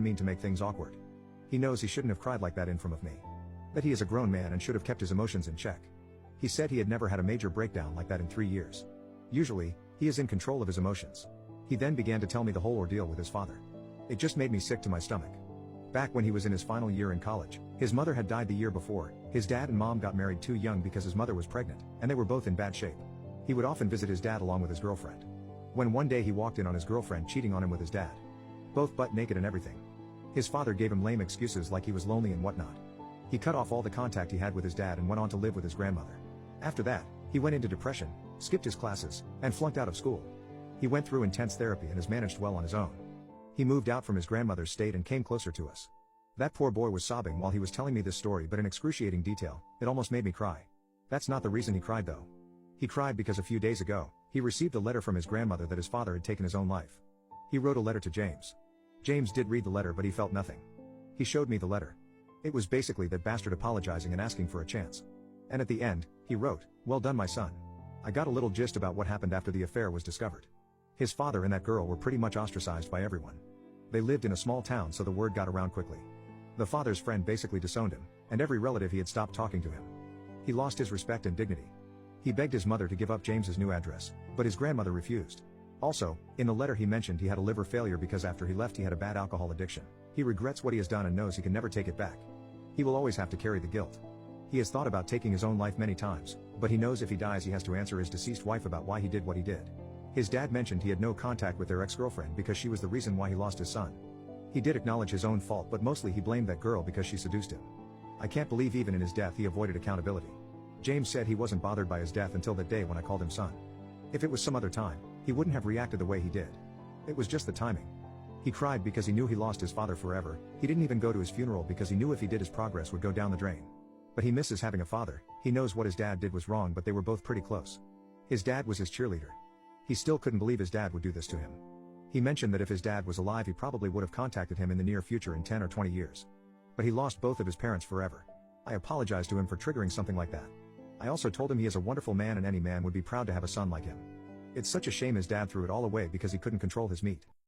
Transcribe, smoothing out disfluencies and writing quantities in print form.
mean to make things awkward. He knows he shouldn't have cried like that in front of me. That he is a grown man and should have kept his emotions in check. He said he had never had a major breakdown like that in 3 years. Usually, he is in control of his emotions. He then began to tell me the whole ordeal with his father. It just made me sick to my stomach. Back when he was in his final year in college, his mother had died the year before. His dad and mom got married too young because his mother was pregnant, and they were both in bad shape. He would often visit his dad along with his girlfriend. When one day he walked in on his girlfriend cheating on him with his dad. Both butt naked and everything. His father gave him lame excuses like he was lonely and whatnot. He cut off all the contact he had with his dad and went on to live with his grandmother. After that, he went into depression, skipped his classes, and flunked out of school. He went through intense therapy and has managed well on his own. He moved out from his grandmother's state and came closer to us. That poor boy was sobbing while he was telling me this story, but in excruciating detail. It almost made me cry. That's not the reason he cried though. He cried because a few days ago, he received a letter from his grandmother that his father had taken his own life. He wrote a letter to James. James did read the letter, but he felt nothing. He showed me the letter. It was basically that bastard apologizing and asking for a chance. And at the end, he wrote, "Well done, my son." I got a little gist about what happened after the affair was discovered. His father and that girl were pretty much ostracized by everyone. They lived in a small town, so the word got around quickly. The father's friend basically disowned him, and every relative he had stopped talking to him. He lost his respect and dignity. He begged his mother to give up James's new address, but his grandmother refused. Also, in the letter he mentioned he had a liver failure because after he left he had a bad alcohol addiction. He regrets what he has done and knows he can never take it back. He will always have to carry the guilt. He has thought about taking his own life many times, but he knows if he dies he has to answer his deceased wife about why he did what he did. His dad mentioned he had no contact with their ex-girlfriend because she was the reason why he lost his son. He did acknowledge his own fault, but mostly he blamed that girl because she seduced him. I can't believe even in his death he avoided accountability. James said he wasn't bothered by his death until that day when I called him son. If it was some other time, he wouldn't have reacted the way he did. It was just the timing. He cried because he knew he lost his father forever. He didn't even go to his funeral because he knew if he did his progress would go down the drain. But he misses having a father. He knows what his dad did was wrong, but they were both pretty close. His dad was his cheerleader. He still couldn't believe his dad would do this to him. He mentioned that if his dad was alive he probably would have contacted him in the near future in 10 or 20 years. But he lost both of his parents forever. I apologized to him for triggering something like that. I also told him he is a wonderful man and any man would be proud to have a son like him. It's such a shame his dad threw it all away because he couldn't control his meat.